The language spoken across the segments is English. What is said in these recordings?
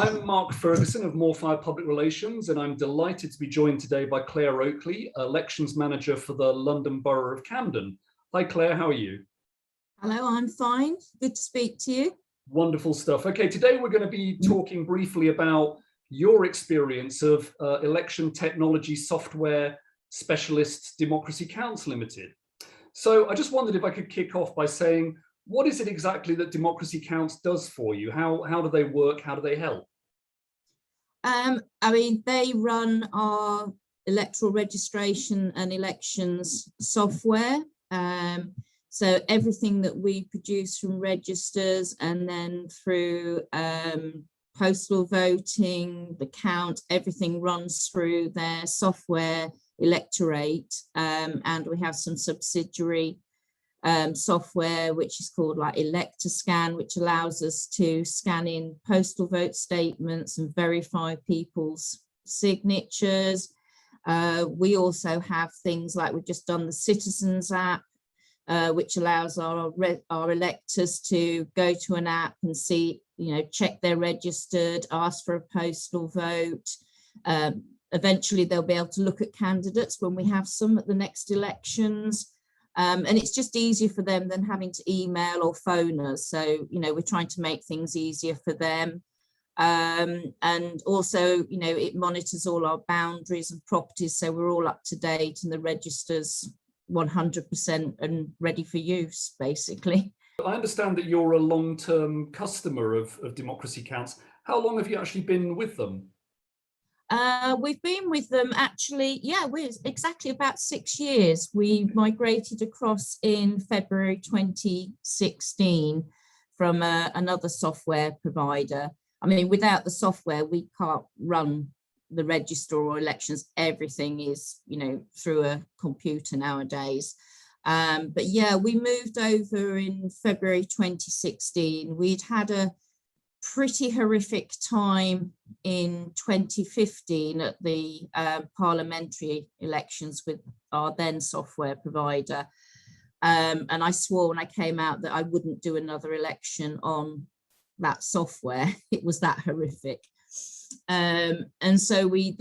I'm Mark Ferguson of Moorfire Public Relations, and I'm delighted to be joined today by Claire Oakley, Elections Manager for the London Borough of Camden. Hi Claire, how are you? Hello, I'm fine. Good to speak to you. Wonderful stuff. Okay, today we're going to be talking briefly about your experience of election technology software specialist Democracy Counts Limited. So I just wondered if I could kick off by saying, what is it exactly that Democracy Counts does for you? How do they work? How do they help? They run our electoral registration and elections software. So everything that we produce from registers and then through postal voting, the count, everything runs through their software electorate. And we have some subsidiary software which is called like ElectorScan, which allows us to scan in postal vote statements and verify people's signatures. We also have things like we've just done the Citizens app, which allows our electors to go to an app and see, check they're registered, ask for a postal vote. Eventually they'll be able to look at candidates when we have some at the next elections. And it's just easier for them than having to email or phone us. So, we're trying to make things easier for them. And also, it monitors all our boundaries and properties. So we're all up to date and the register's 100% and ready for use, basically. I understand that you're a long-term customer of Democracy Counts. How long have you actually been with them? We've been with them actually, we're exactly about 6 years. We migrated across in February 2016 from another software provider. I mean, without the software, we can't run the register or elections. Everything is, through a computer nowadays. But yeah, we moved over in February 2016. We'd had a pretty horrific time in 2015 at the parliamentary elections with our then software provider. And I swore when I came out that I wouldn't do another election on that software. It was that horrific. And so we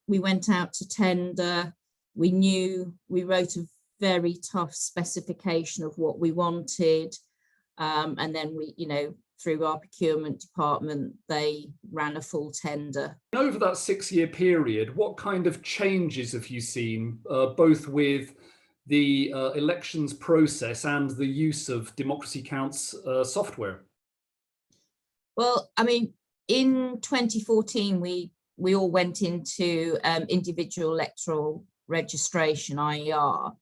went out to tender. We wrote a very tough specification of what we wanted. And then we, through our procurement department, they ran a full tender. Over that 6-year period, what kind of changes have you seen, both with the elections process and the use of Democracy Counts software? Well, I mean, in 2014, we all went into individual electoral registration, IER,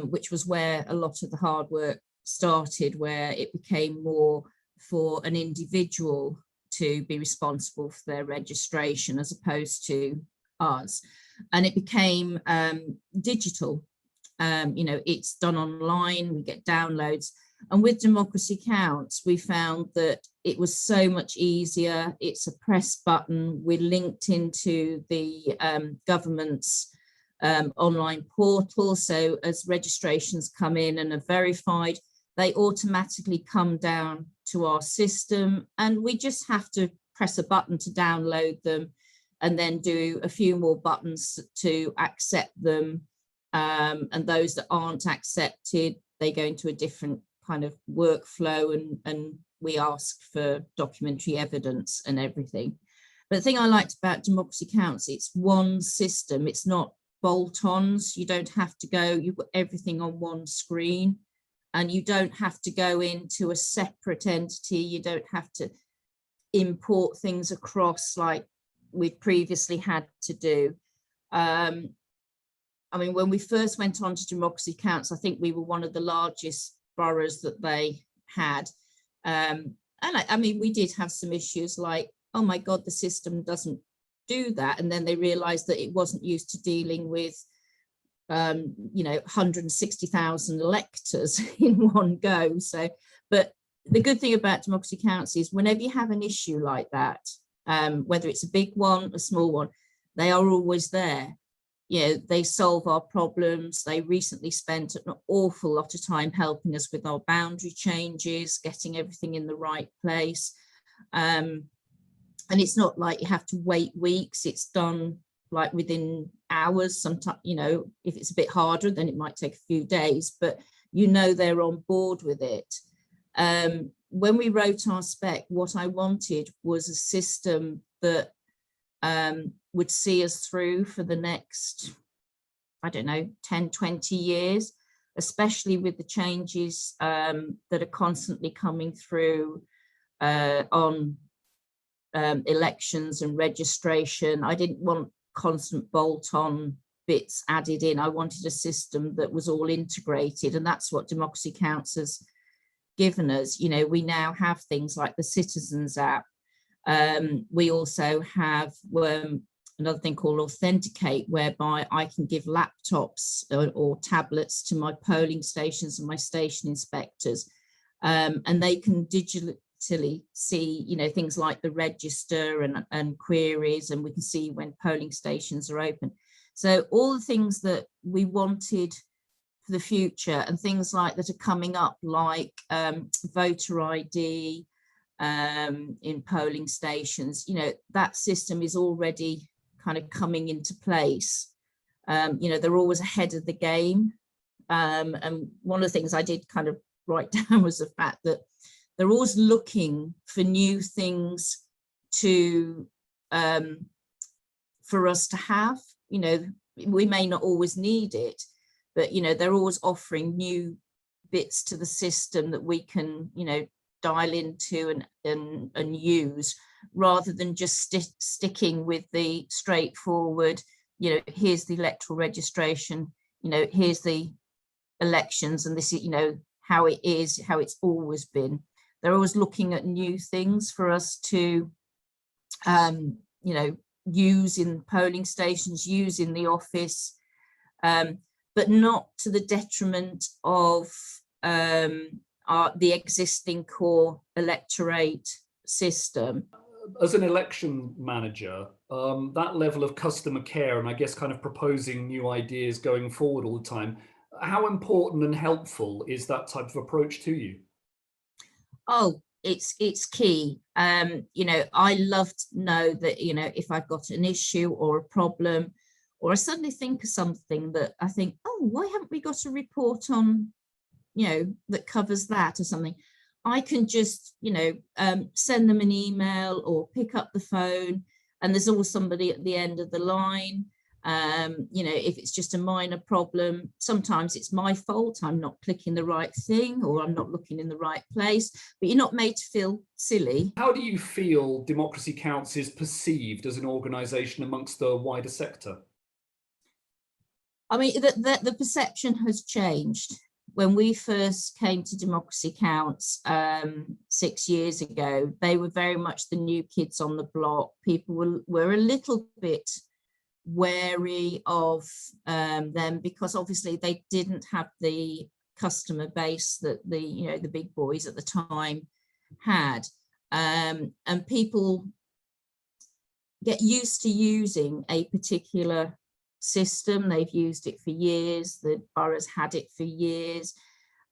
which was where a lot of the hard work started, where it became more for an individual to be responsible for their registration as opposed to us. And it became digital. It's done online, we get downloads. And with Democracy Counts, we found that it was so much easier. It's a press button. We're linked into the government's online portal. So as registrations come in and are verified, they automatically come down to our system, and we just have to press a button to download them and then do a few more buttons to accept them. And those that aren't accepted, they go into a different kind of workflow, and we ask for documentary evidence and everything. But the thing I liked about Democracy Counts, it's one system. It's not bolt-ons. You don't have to go, you've got everything on one screen. And you don't have to go into a separate entity. You don't have to import things across like we'd previously had to do. I mean, when we first went on to Democracy Counts, I think we were one of the largest boroughs that they had. And I mean, we did have some issues like, oh my God, the system doesn't do that. And then they realized that it wasn't used to dealing with 160,000 electors in one go. So, but the good thing about Democracy Counts is whenever you have an issue like that, whether it's a big one, a small one, they are always there. They solve our problems. They recently spent an awful lot of time helping us with our boundary changes, getting everything in the right place. And it's not like you have to wait weeks. It's done like within hours. Sometimes, you know, if it's a bit harder, then it might take a few days, but you know they're on board with it. When we wrote our spec, what I wanted was a system that would see us through for the next, I don't know, 10, 20 years, especially with the changes that are constantly coming through on elections and registration. I didn't want constant bolt-on bits added in. I wanted a system that was all integrated, and that's what Democracy Counts has given us. You know, we now have things like the Citizens app. We also have another thing called Authenticate, whereby I can give laptops or tablets to my polling stations and my station inspectors, and they can digitally see, you know, things like the register and queries, and we can see when polling stations are open. So all the things that we wanted for the future, and things like that are coming up, like voter ID in polling stations, you know, that system is already kind of coming into place. You know, they're always ahead of the game. And one of the things I did kind of write down was the fact that they're always looking for new things to for us to have. You know, we may not always need it, but, you know, they're always offering new bits to the system that we can, you know, dial into and use, rather than just sticking with the straightforward, you know, here's the electoral registration, you know, here's the elections, and this is, you know, how it is, how it's always been. They're always looking at new things for us to, you know, use in polling stations, use in the office, but not to the detriment of the existing core electorate system. As an election manager, that level of customer care, and I guess kind of proposing new ideas going forward all the time, how important and helpful is that type of approach to you? Oh, it's key. You know, I love to know that, you know, if I've got an issue or a problem, or I suddenly think of something that I think, oh, why haven't we got a report on, you know, that covers that or something, I can just, you know, send them an email or pick up the phone, and there's always somebody at the end of the line. You know, if it's just a minor problem, sometimes it's my fault, I'm not clicking the right thing, or I'm not looking in the right place, but you're not made to feel silly. How do you feel Democracy Counts is perceived as an organisation amongst the wider sector? I mean, the perception has changed. When we first came to Democracy Counts 6 years ago, they were very much the new kids on the block. People were a little bit wary of them, because obviously they didn't have the customer base that the, you know, the big boys at the time had, and people get used to using a particular system. They've used it for years, the borough's had it for years,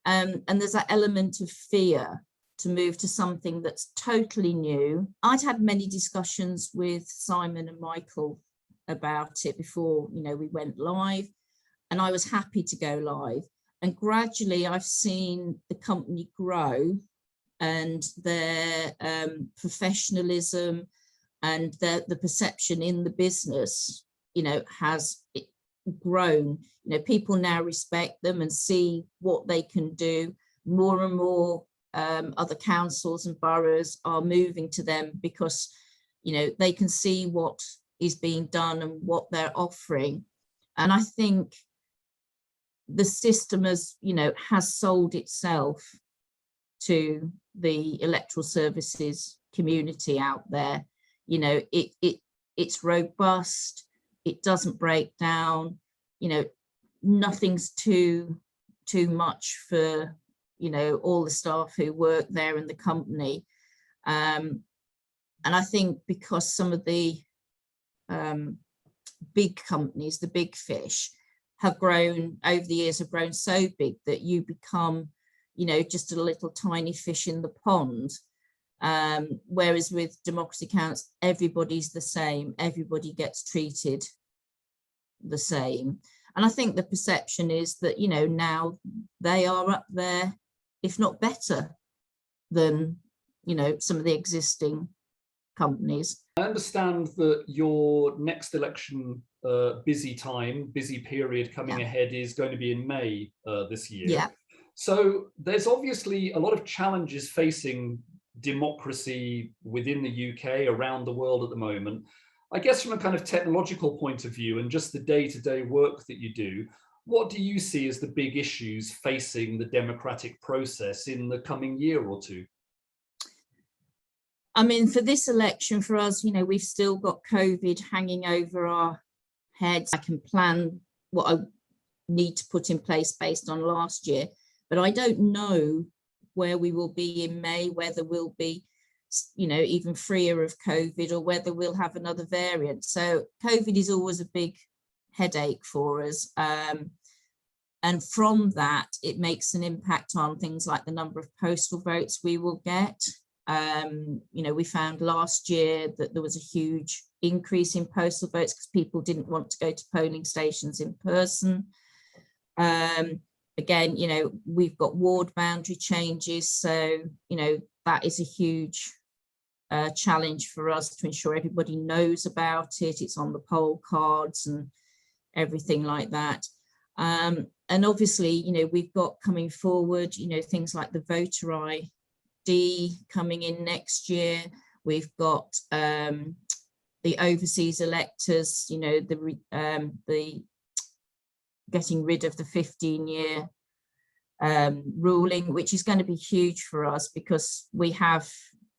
and there's that element of fear to move to something that's totally new. I'd had many discussions with Simon and Michael about it before, you know, we went live, and I was happy to go live, and gradually I've seen the company grow, and their professionalism and the perception in the business, you know, has grown. You know, people now respect them and see what they can do. More and more other councils and boroughs are moving to them, because, you know, they can see what is being done and what they're offering. And I think the system, as you know, has sold itself to the electoral services community out there. You know, it's robust, it doesn't break down, you know, nothing's too much for, you know, all the staff who work there in the company. And I think because some of the big companies, the big fish, have grown over the years, have grown so big that you become, you know, just a little tiny fish in the pond. Whereas with democracy counts, everybody's the same, everybody gets treated the same. And I think the perception is that, you know, now they are up there, if not better than, you know, some of the existing companies. I understand that your next election busy period coming ahead is going to be in May this year. Yeah. So there's obviously a lot of challenges facing democracy within the UK, around the world at the moment. I guess from a kind of technological point of view and just the day-to-day work that you do, what do you see as the big issues facing the democratic process in the coming year or two? I mean, for this election, for us, you know, we've still got COVID hanging over our heads. I can plan what I need to put in place based on last year, but I don't know where we will be in May, whether we'll be, you know, even freer of COVID or whether we'll have another variant. So COVID is always a big headache for us. And from that, it makes an impact on things like the number of postal votes we will get. You know, we found last year that there was a huge increase in postal votes because people didn't want to go to polling stations in person. Again, you know, we've got ward boundary changes. So, you know, that is a huge challenge for us to ensure everybody knows about it. It's on the poll cards and everything like that. And obviously, you know, we've got coming forward, you know, things like the voter ID coming in next year. We've got the overseas electors, you know, the getting rid of the 15-year ruling, which is going to be huge for us because we have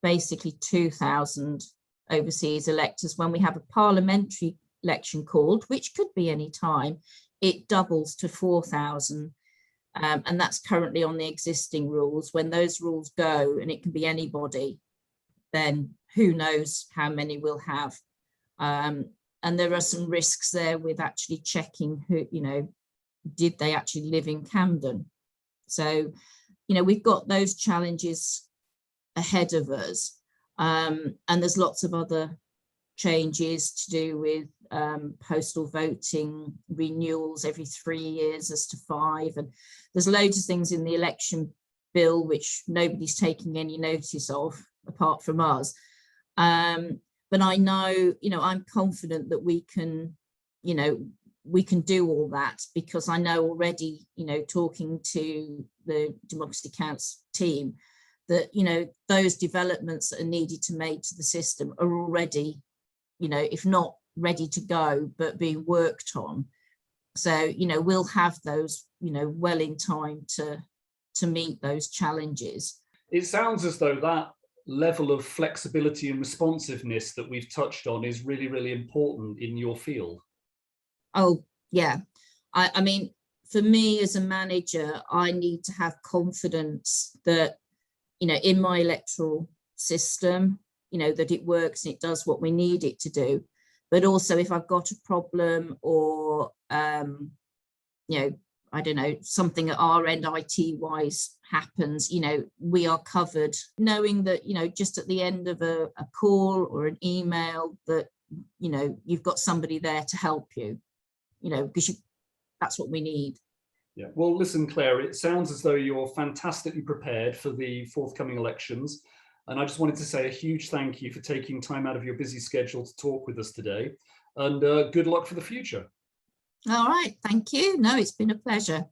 basically 2,000 overseas electors. When we have a parliamentary election called, which could be any time, it doubles to 4,000. And that's currently on the existing rules. When those rules go, and it can be anybody, then who knows how many we'll have. And there are some risks there with actually checking who, you know, did they actually live in Camden? So, you know, we've got those challenges ahead of us. And there's lots of other changes to do with postal voting renewals every 3 years as to 5. And there's loads of things in the election bill which nobody's taking any notice of apart from us. But I know, you know, I'm confident that we can, you know, we can do all that because I know already, you know, talking to the Democracy Counts team that, you know, those developments that are needed to make to the system are already, you know, if not ready to go, but being worked on. So, you know, we'll have those, you know, well in time to meet those challenges. It sounds as though that level of flexibility and responsiveness that we've touched on is really, really important in your field. Oh, yeah. I mean, for me as a manager, I need to have confidence that, you know, in my electoral system, you know, that it works and it does what we need it to do. But also if I've got a problem or, you know, I don't know, something at our end IT wise happens, you know, we are covered, knowing that, you know, just at the end of a call or an email that, you know, you've got somebody there to help you, you know, because that's what we need. Yeah, well, listen, Claire, it sounds as though you're fantastically prepared for the forthcoming elections. And I just wanted to say a huge thank you for taking time out of your busy schedule to talk with us today. And good luck for the future. All right, thank you. No, it's been a pleasure.